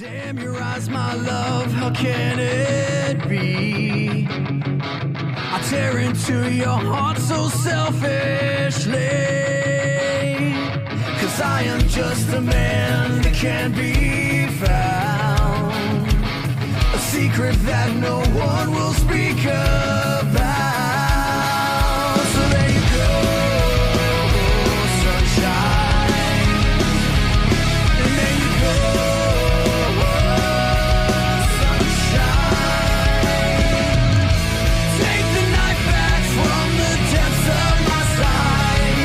Damn your eyes, my love, how can it be? I tear into your heart so selfishly. Cause I am just a man that can't be found. A secret that no one will speak about. So there you go, sunshine. And there you go, sunshine. Take the knife back from the depths of my side.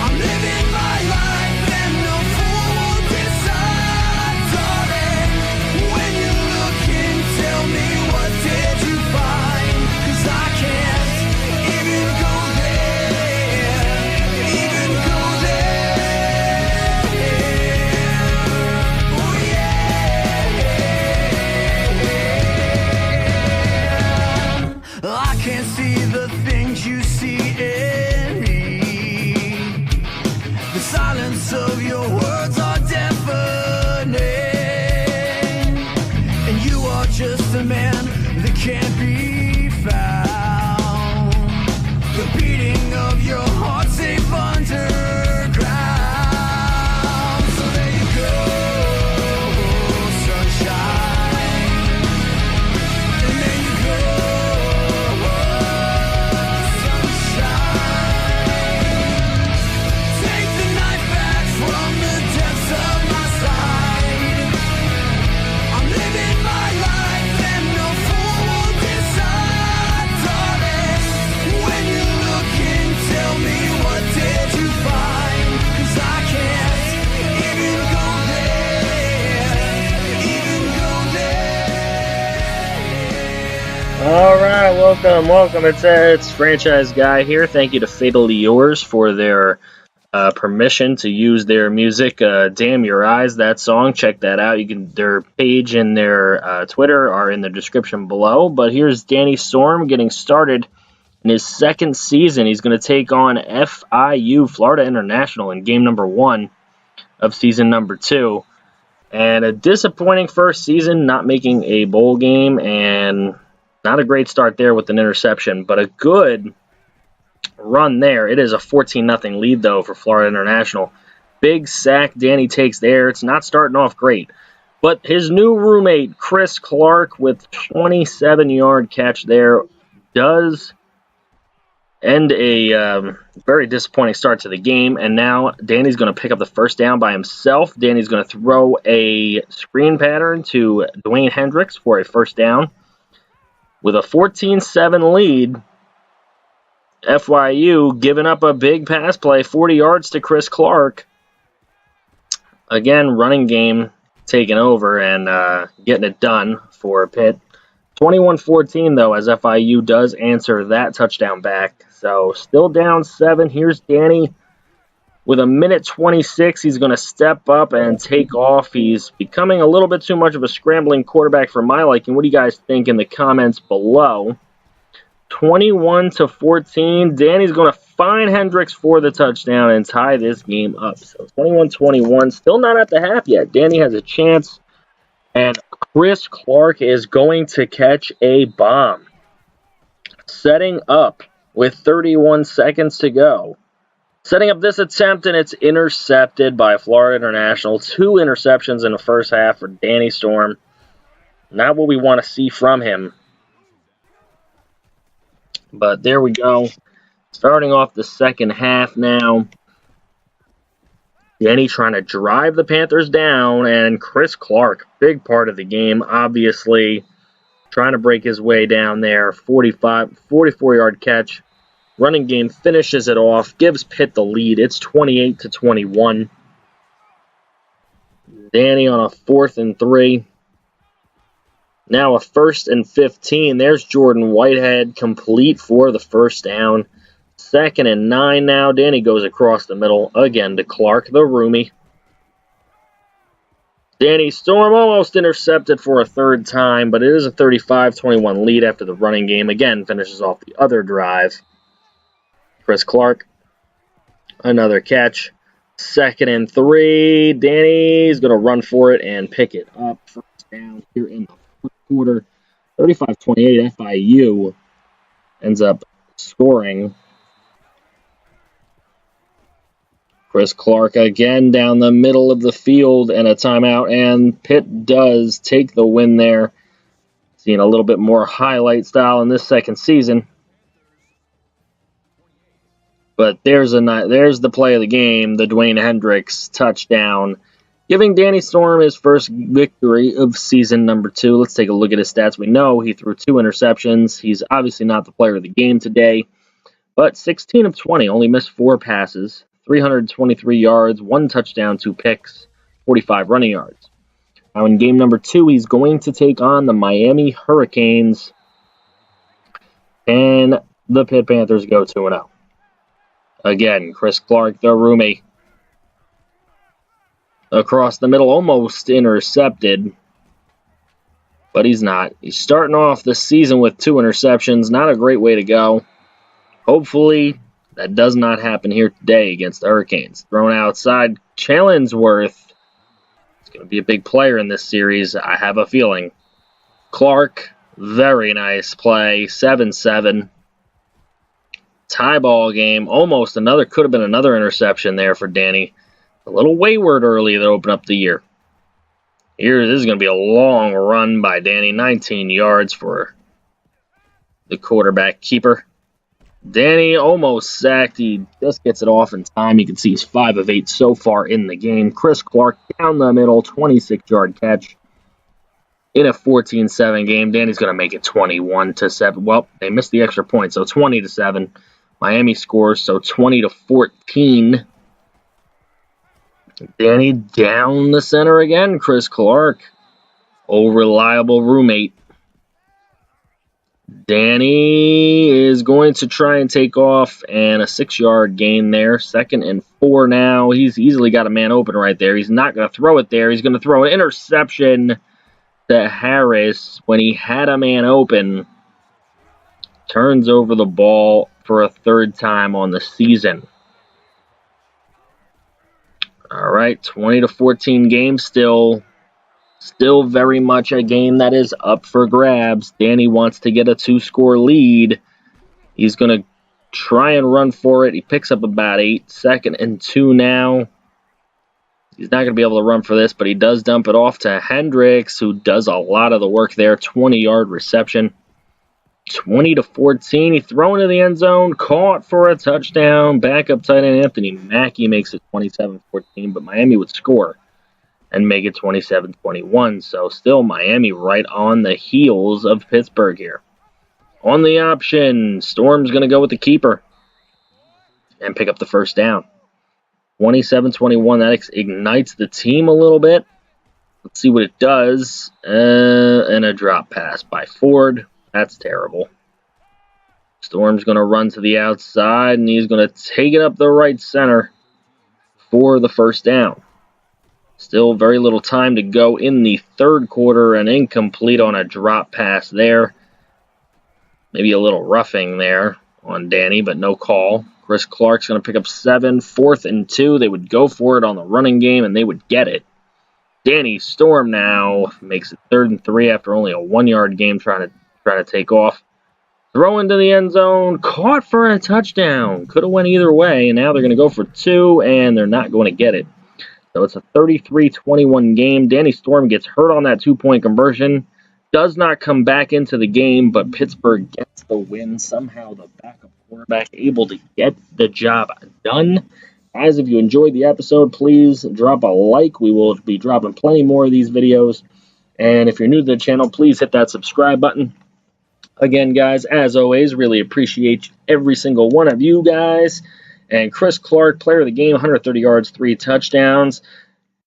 I'm living my life and no fool will decide, darling. When you look in, tell me what did you find? Cause I can't even go there, even go there. Oh yeah. I can't see the things you see in me. The silence of your words are deafening. And you are just a man that can't be found. The beating of your heart safe underground. So there you go, sunshine. And there you go, sunshine. Take the knife back from the depths of my side. I'm living my life and no fool will decide, darling. When you look in, tell me what did you find? Cause I can't even go there, even go there. All right, welcome. It's Franchise Guy here. Thank you to Fatally Yours for their permission to use their music. Damn Your Eyes, that song. Check that out. Their page and their Twitter are in the description below. But here's Danny Storm getting started in his second season. He's going to take on FIU, Florida International, in game number 1 of season number 2. And a disappointing first season, not making a bowl game, and not a great start there with an interception, but a good run there. It is a 14-0 lead, though, for Florida International. Big sack Danny takes there. It's not starting off great. But his new roommate, Chris Clark, with 27-yard catch there, does end a very disappointing start to the game. And now Danny's going to pick up the first down by himself. Danny's going to throw a screen pattern to Dwayne Hendricks for a first down. With a 14-7 lead, FIU giving up a big pass play, 40 yards to Chris Clark. Again, running game taking over and getting it done for Pitt. 21-14, though, as FIU does answer that touchdown back. So still down 7. Here's Danny with a minute 26. He's going to step up and take off. He's becoming a little bit too much of a scrambling quarterback for my liking. What do you guys think in the comments below? 21-14. Danny's going to find Hendricks for the touchdown and tie this game up. So 21-21. Still not at the half yet. Danny has a chance. And Chris Clark is going to catch a bomb. Setting up with 31 seconds to go. Setting up this attempt, and it's intercepted by Florida International. 2 interceptions in the first half for Danny Storm. Not what we want to see from him. But there we go. Starting off the second half now. Danny trying to drive the Panthers down, and Chris Clark, big part of the game, obviously trying to break his way down there. 44-yard catch. Running game finishes it off, gives Pitt the lead. It's 28-21. Danny on a 4th and 3. Now a 1st and 15. There's Jordan Whitehead, complete for the first down. 2nd and 9 now. Danny goes across the middle again to Clark, the roomie. Danny Storm almost intercepted for a 3rd time, but it is a 35-21 lead after the running game. Again, finishes off the other drive. Chris Clark, another catch. 2nd and 3. Danny's going to run for it and pick it up. First down here in the fourth quarter. 35-28, FIU ends up scoring. Chris Clark again down the middle of the field and a timeout, and Pitt does take the win there. Seeing a little bit more highlight style in this second season. But there's the play of the game, the Dwayne Hendricks touchdown, giving Danny Storm his first victory of season number 2. Let's take a look at his stats. We know he threw 2 interceptions. He's obviously not the player of the game today, but 16 of 20, only missed 4 passes, 323 yards, 1 touchdown, 2 picks, 45 running yards. Now in game number 2, he's going to take on the Miami Hurricanes, and the Pitt Panthers go 2-0. Again, Chris Clark, the roommate, across the middle, almost intercepted, but he's not. He's starting off the season with 2 interceptions. Not a great way to go. Hopefully, that does not happen here today against the Hurricanes. Thrown outside, Challinsworth. He's going to be a big player in this series, I have a feeling. Clark, very nice play, 7-7. Tie ball game, almost could have been another interception there for Danny. A little wayward early to open up the year. Here, this is going to be a long run by Danny, 19 yards for the quarterback keeper. Danny almost sacked. He just gets it off in time. You can see he's 5 of 8 so far in the game. Chris Clark down the middle, 26-yard catch. In a 14-7 game, Danny's going to make it 21-7. Well, they missed the extra point, so 20-7. Miami scores, so 20-14. Danny down the center again. Chris Clark, old reliable roommate. Danny is going to try and take off, and a 6-yard gain there. 2nd and 4 now. He's easily got a man open right there. He's not going to throw it there. He's going to throw an interception to Harris when he had a man open. Turns over the ball for a 3rd time on the season. All right, 20-14 game still very much a game that is up for grabs. Danny wants to get a 2-score lead. He's going to try and run for it. He picks up about 8. 2nd and 2 now. He's not going to be able to run for this, but he does dump it off to Hendricks, who does a lot of the work there. 20-yard reception. 20-14. He thrown into the end zone, caught for a touchdown. Backup tight end Anthony Mackey makes it 27-14, but Miami would score and make it 27-21. So still Miami right on the heels of Pittsburgh here. On the option, Storm's going to go with the keeper and pick up the first down. 27-21, that ignites the team a little bit. Let's see what it does. And a drop pass by Ford. That's terrible. Storm's going to run to the outside, and he's going to take it up the right center for the first down. Still very little time to go in the 3rd quarter, and incomplete on a drop pass there. Maybe a little roughing there on Danny, but no call. Chris Clark's going to pick up 7, 4th and 2. They would go for it on the running game, and they would get it. Danny Storm now makes it 3rd and 3 after only a 1-yard game trying to take off. Throw into the end zone, caught for a touchdown. Could have went either way, and now they're going to go for 2, and they're not going to get it. So it's a 33-21 game. Danny Storm gets hurt on that 2-point conversion. Does not come back into the game, but Pittsburgh gets the win. Somehow the backup quarterback able to get the job done. Guys, if you enjoyed the episode, please drop a like. We will be dropping plenty more of these videos. And if you're new to the channel, please hit that subscribe button. Again, guys, as always, really appreciate every single one of you guys. And Chris Clark, player of the game, 130 yards, 3 touchdowns.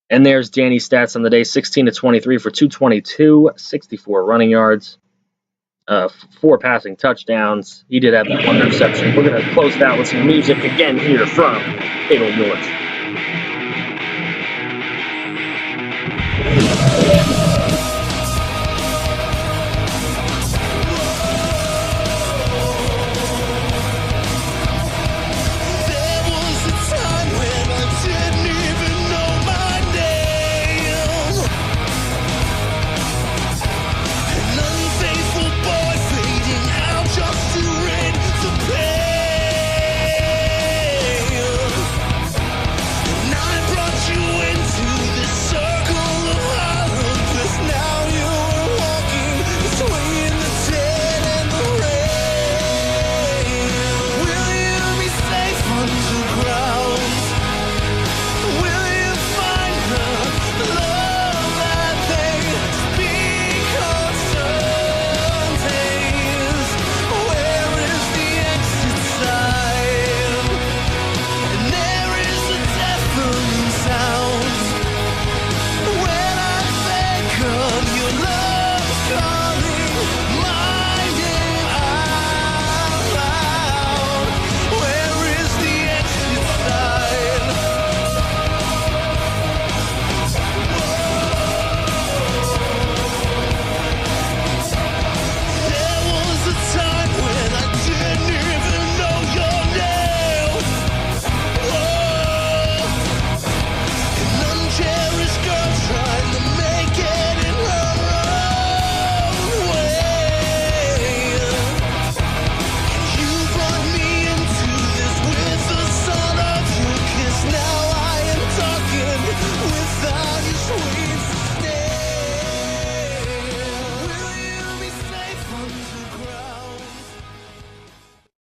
And there's Danny's stats on the day, 16-23 for 222, 64 running yards, 4 passing touchdowns. He did have that 1 interception. We're going to close it out with some music again here from Fatal Yours.